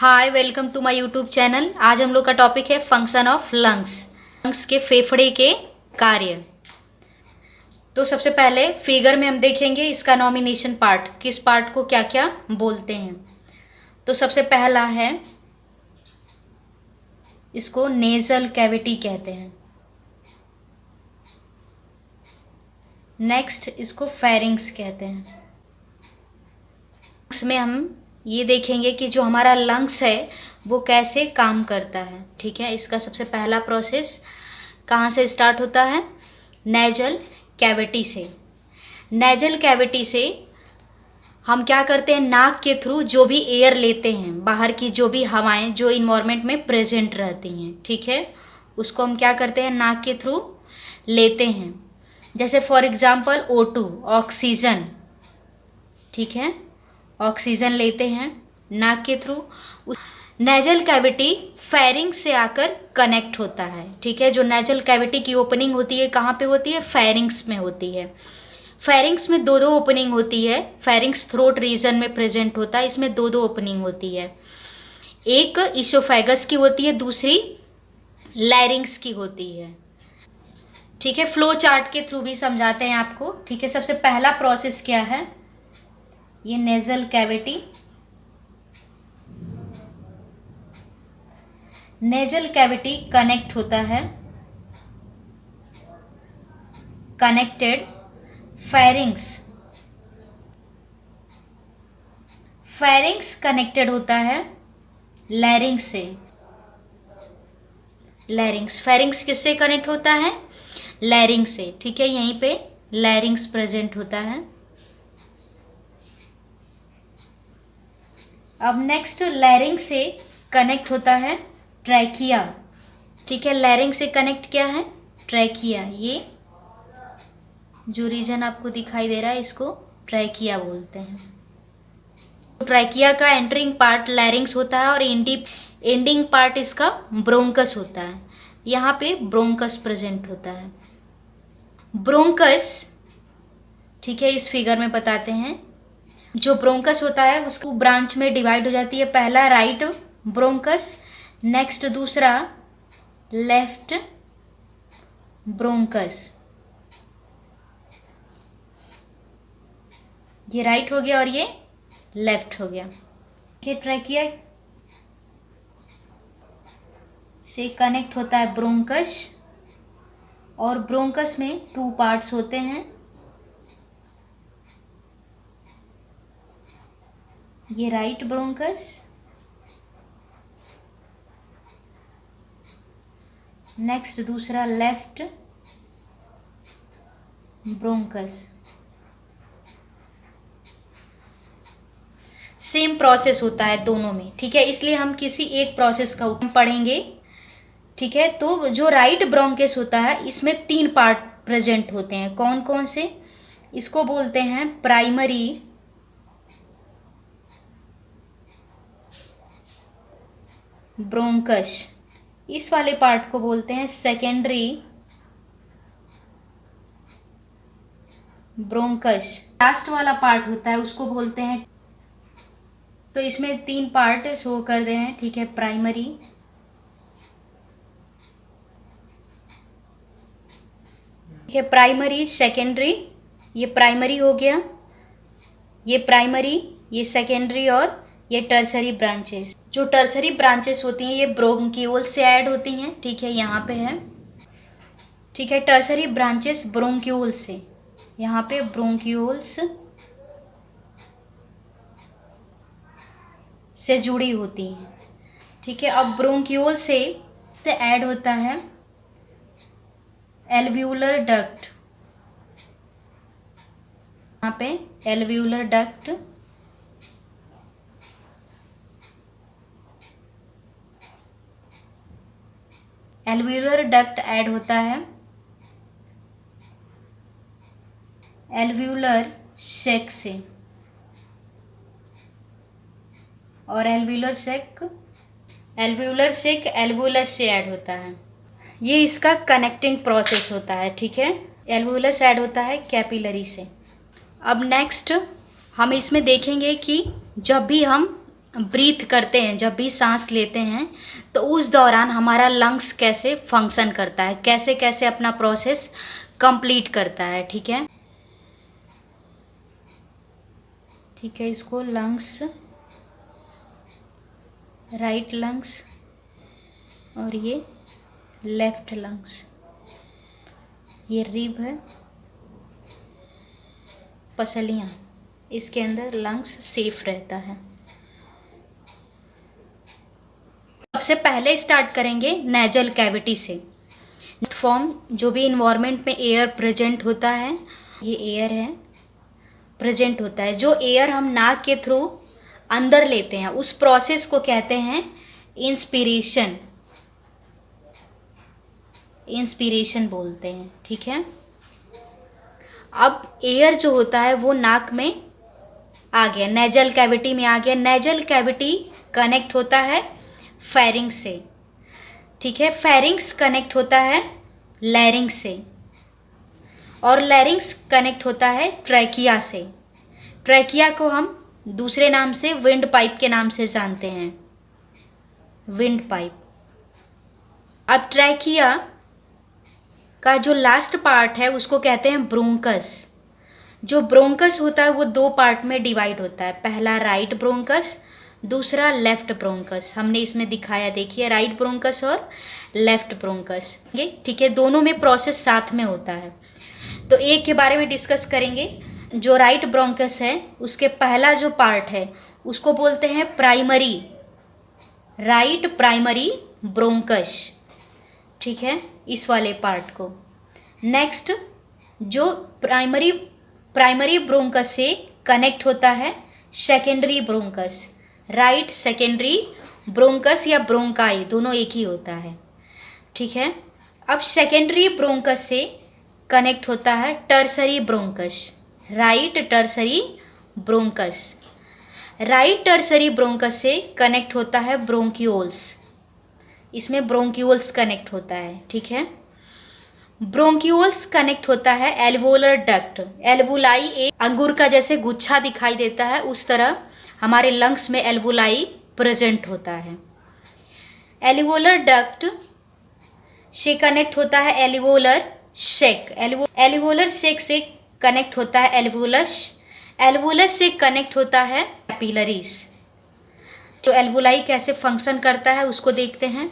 Hi, welcome to my YouTube channel. आज हम लोग का टॉपिक है फंक्शन ऑफ लंग्स। लंग्स के फेफड़े के कार्य। तो सबसे पहले फिगर में हम देखेंगे इसका नॉमिनेशन पार्ट, किस पार्ट को क्या क्या बोलते हैं। तो सबसे पहला है, इसको नेजल कैविटी कहते हैं। नेक्स्ट इसको फेरिंग्स कहते हैं। इसमें हम ये देखेंगे कि जो हमारा लंग्स है वो कैसे काम करता है। ठीक है, इसका सबसे पहला प्रोसेस कहाँ से स्टार्ट होता है? नेजल कैविटी से। नेजल कैविटी से हम क्या करते हैं, नाक के थ्रू जो भी एयर लेते हैं, बाहर की जो भी हवाएं जो इन्वायरमेंट में प्रेजेंट रहती हैं, ठीक है, उसको हम क्या करते हैं, नाक के थ्रू लेते हैं। जैसे फॉर एग्जांपल O2 ऑक्सीजन, ठीक है, ऑक्सीजन लेते हैं नाक के थ्रू। नेजल कैविटी फेरिंग्स से आकर कनेक्ट होता है। ठीक है, जो नेजल कैविटी की ओपनिंग होती है कहाँ पे होती है? फेरिंग्स में होती है। फेरिंग्स में दो दो ओपनिंग होती है। फेरिंग्स थ्रोट रीजन में प्रेजेंट होता है, इसमें दो दो ओपनिंग होती है। एक इसोफेगस की होती है, दूसरी लैरिंग्स की होती है। ठीक है, फ्लो चार्ट के थ्रू भी समझाते हैं आपको। ठीक है, सबसे पहला प्रोसेस क्या है? ये nasal cavity, nasal cavity connect होता है, कनेक्टेड फेरिंग्स, फेरिंग्स कनेक्टेड होता है लैरिंग्स से। लैरिंग्स, फेरिंग्स किससे कनेक्ट होता है? लैरिंग्स से। ठीक है, यहीं पे लैरिंग्स प्रेजेंट होता है। अब नेक्स्ट लैरिंग्स से कनेक्ट होता है ट्रैकिया। ठीक है, लैरिंग्स से कनेक्ट क्या है? ट्रैकिया। ये जो रीजन आपको दिखाई दे रहा है इसको ट्रैकिया बोलते हैं। ट्रैकिया का एंटरिंग पार्ट लैरिंग्स होता है और एंडिंग पार्ट इसका ब्रोंकस होता है। यहाँ पे ब्रोंकस प्रेजेंट होता है। ब्रोंकस, ठीक है, इस फिगर में बताते हैं। जो ब्रोंकस होता है उसको ब्रांच में डिवाइड हो जाती है। पहला राइट ब्रोंकस, नेक्स्ट दूसरा लेफ्ट ब्रोंकस। ये राइट हो गया और ये लेफ्ट हो गया। ये ट्रैकिया से कनेक्ट होता है ब्रोंकस, और ब्रोंकस में टू पार्ट्स होते हैं। ये राइट ब्रोंकस, नेक्स्ट दूसरा लेफ्ट ब्रोंकस। सेम प्रोसेस होता है दोनों में। ठीक है, इसलिए हम किसी एक प्रोसेस का पढ़ेंगे। ठीक है, तो जो राइट ब्रोंकस होता है इसमें तीन पार्ट प्रेजेंट होते हैं। कौन कौन से? इसको बोलते हैं प्राइमरी ब्रोंकस। इस वाले पार्ट को बोलते हैं सेकेंडरी ब्रोंकस। लास्ट वाला पार्ट होता है उसको बोलते हैं, तो इसमें तीन पार्ट शो कर रहे हैं। ठीक है, प्राइमरी, ठीक है, प्राइमरी सेकेंडरी, ये प्राइमरी हो गया, ये प्राइमरी, ये सेकेंडरी और ये टर्सरी ब्रांचेस। जो टर्सरी ब्रांचेस होती हैं ये ब्रोंक्यूल से ऐड होती हैं। ठीक है, यहाँ पे है। ठीक है, टर्सरी ब्रांचेस ब्रोंक्यूल से, यहाँ पे ब्रोंक्यूल्स से जुड़ी होती हैं। ठीक है, अब ब्रोंक्यूल से ऐड होता है एल्व्यूलर डक्ट। यहाँ पे alveolar duct, alveolar duct add होता है एल्व्यूलर सेक से, और एल्व्यूलर सेक एल्वुलस से ऐड होता है। ये इसका कनेक्टिंग प्रोसेस होता है। ठीक है, एल्वुलस ऐड होता है कैपिलरी से। अब नेक्स्ट हम इसमें देखेंगे कि जब भी हम ब्रीथ करते हैं, जब भी सांस लेते हैं, तो उस दौरान हमारा लंग्स कैसे फंक्शन करता है, कैसे कैसे अपना प्रोसेस कंप्लीट करता है। ठीक है, ठीक है, इसको लंग्स, राइट लंग्स और ये लेफ्ट लंग्स, ये रिब है, पसलियाँ, इसके अंदर लंग्स सेफ रहता है। सबसे पहले स्टार्ट करेंगे नेजल कैविटी से। फॉर्म, जो भी इन्वायरमेंट में एयर प्रेजेंट होता है, ये एयर है, प्रेजेंट होता है, जो एयर हम नाक के थ्रू अंदर लेते हैं, उस प्रोसेस को कहते हैं इंस्पिरेशन, इंस्पिरेशन बोलते हैं। ठीक है, अब एयर जो होता है वो नाक में आ गया, नेजल कैविटी में आ गया। नेजल कैविटी कनेक्ट होता है फेरिंग्स से। ठीक है, फेरिंग्स कनेक्ट होता है लैरिंग्स से, और लैरिंग्स कनेक्ट होता है ट्रैकिया से। ट्रैकिया को हम दूसरे नाम से विंड पाइप के नाम से जानते हैं, विंड पाइप। अब ट्रैकिया का जो लास्ट पार्ट है उसको कहते हैं ब्रोंकस। जो ब्रोंकस होता है वो दो पार्ट में डिवाइड होता है, पहला राइट ब्रोंकस, दूसरा लेफ्ट ब्रोंकस। हमने इसमें दिखाया, देखिए, राइट ब्रोंकस और लेफ्ट ब्रोंकस। ठीक है, दोनों में प्रोसेस साथ में होता है। तो एक के बारे में डिस्कस करेंगे। जो राइट ब्रोंकस है उसके पहला जो पार्ट है उसको बोलते हैं प्राइमरी, राइट प्राइमरी ब्रोंकस। ठीक है, इस वाले पार्ट को। नेक्स्ट, जो प्राइमरी ब्रोंकस से कनेक्ट होता है secondary bronchus, right secondary bronchus या ब्रोंकाई, दोनों एक ही होता है। ठीक है, अब सेकेंडरी ब्रोंकस से कनेक्ट होता है tertiary bronchus, right tertiary bronchus. Right tertiary bronchus से कनेक्ट होता है ब्रोंक्यूल्स, इसमें ब्रोंक्यूल्स कनेक्ट होता है। ठीक है, ब्रोंक्यूल्स कनेक्ट होता है एल्वोलर डक्ट। एल्वुलाई एक अंगूर का जैसे गुच्छा दिखाई देता है, उस तरह हमारे लंग्स में एल्वुलाई प्रेजेंट होता है। एल्वोलर डक्ट से कनेक्ट होता है एल्वोलर शेक, एल्वोलर शेक से कनेक्ट होता है एल्वुलस, एल्वुलस से कनेक्ट होता है कैपिलरीज। तो एल्वुलाई कैसे फंक्शन करता है उसको देखते हैं।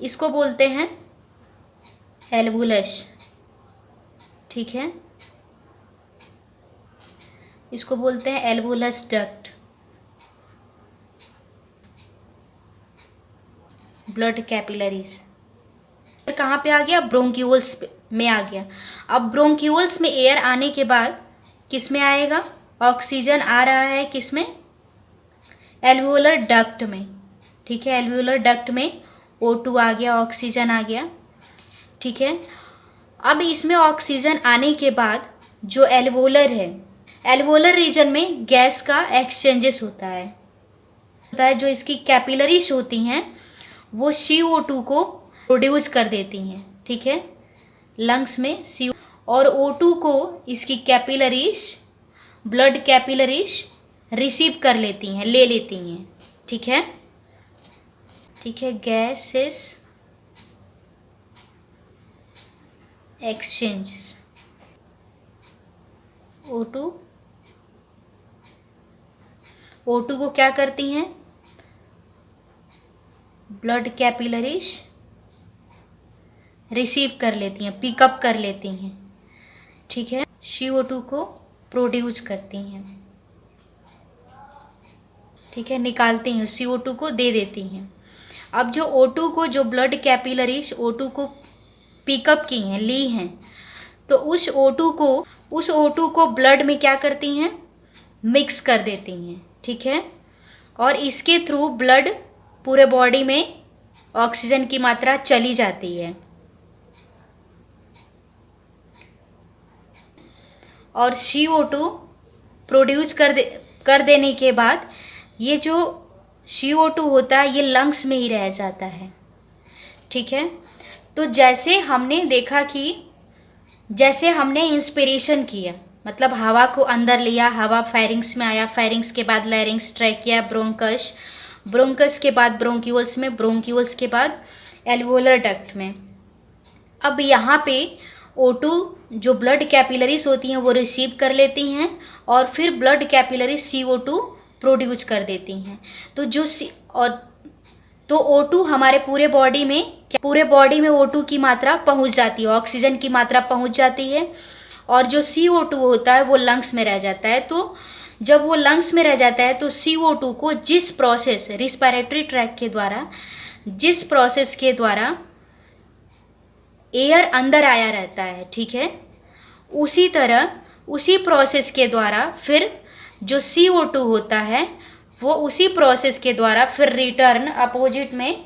इसको बोलते हैं एल्वुलस। ठीक है, इसको बोलते हैं एल्वुलस डक्ट। ब्लड कैपिलरीज कहाँ पे आ गया? ब्रोंक्यूल्स में आ गया। अब ब्रोंक्यूल्स में एयर आने के बाद किस में आएगा? ऑक्सीजन आ रहा है किस में? एल्वुलर डक्ट में। ठीक है, एल्वुलर डक्ट में O2 आ गया, ऑक्सीजन आ गया। ठीक है, अब इसमें ऑक्सीजन आने के बाद जो एल्वुलर है, एल्वुलर रीजन में गैस का एक्सचेंजेस होता है। जो इसकी कैपिलरीज होती हैं वो CO2 को प्रोड्यूस कर देती हैं। ठीक है, लंग्स में CO और O2 को इसकी कैपिलरीज, ब्लड कैपिलरीज रिसीव कर लेती हैं, ले लेती हैं। ठीक है, ठीक है, गैसेस एक्सचेंज, O2 को क्या करती हैं? ब्लड कैपिलरीज रिसीव कर लेती हैं, पिकअप कर लेती हैं। ठीक है, CO2 को प्रोड्यूस करती हैं। ठीक है, निकालती हैं, CO2 को दे देती हैं। अब जो O2 को, जो ब्लड कैपिलरीज O2 को पिकअप की हैं, ली हैं, तो उस O2 को ब्लड में क्या करती हैं? मिक्स कर देती हैं। ठीक है, और इसके थ्रू ब्लड पूरे बॉडी में ऑक्सीजन की मात्रा चली जाती है। और CO2 प्रोड्यूस कर देने के बाद ये जो CO2 होता है ये लंग्स में ही रह जाता है। ठीक है, तो जैसे हमने देखा कि जैसे हमने इंस्पिरेशन किया, मतलब हवा को अंदर लिया, हवा फेरिंग्स में आया, फेरिंग्स के बाद लैरिंग्स, ट्रैकिया, ब्रोंकस, ब्रोंकस के बाद ब्रोंक्यूल्स में, ब्रोंक्यूल्स के बाद एल्वोलर डक्ट में। अब यहाँ पे O2 जो ब्लड कैपिलरीज होती हैं वो रिसीव कर लेती हैं और फिर ब्लड कैपिलरीज CO2 प्रोड्यूस कर देती हैं। तो तो O2 हमारे पूरे बॉडी में O2 की मात्रा पहुंच जाती है, ऑक्सीजन की मात्रा पहुंच जाती है, और जो CO2 होता है वो लंग्स में रह जाता है। तो जब वो लंग्स में रह जाता है तो CO2 को जिस प्रोसेस रिस्पिरेटरी ट्रैक के द्वारा, जिस प्रोसेस के द्वारा एयर अंदर आया रहता है, ठीक है, उसी तरह उसी प्रोसेस के द्वारा फिर जो CO2 होता है वो उसी प्रोसेस के द्वारा फिर रिटर्न अपोजिट में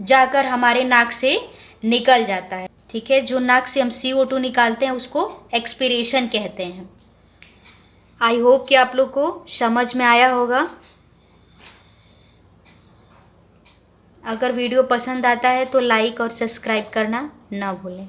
जाकर हमारे नाक से निकल जाता है, ठीक है। जो नाक से हम CO2 निकालते हैं उसको एक्सपीरेशन कहते हैं। आई होप कि आप लोग को समझ में आया होगा। अगर वीडियो पसंद आता है तो लाइक और सब्सक्राइब करना ना भूलें।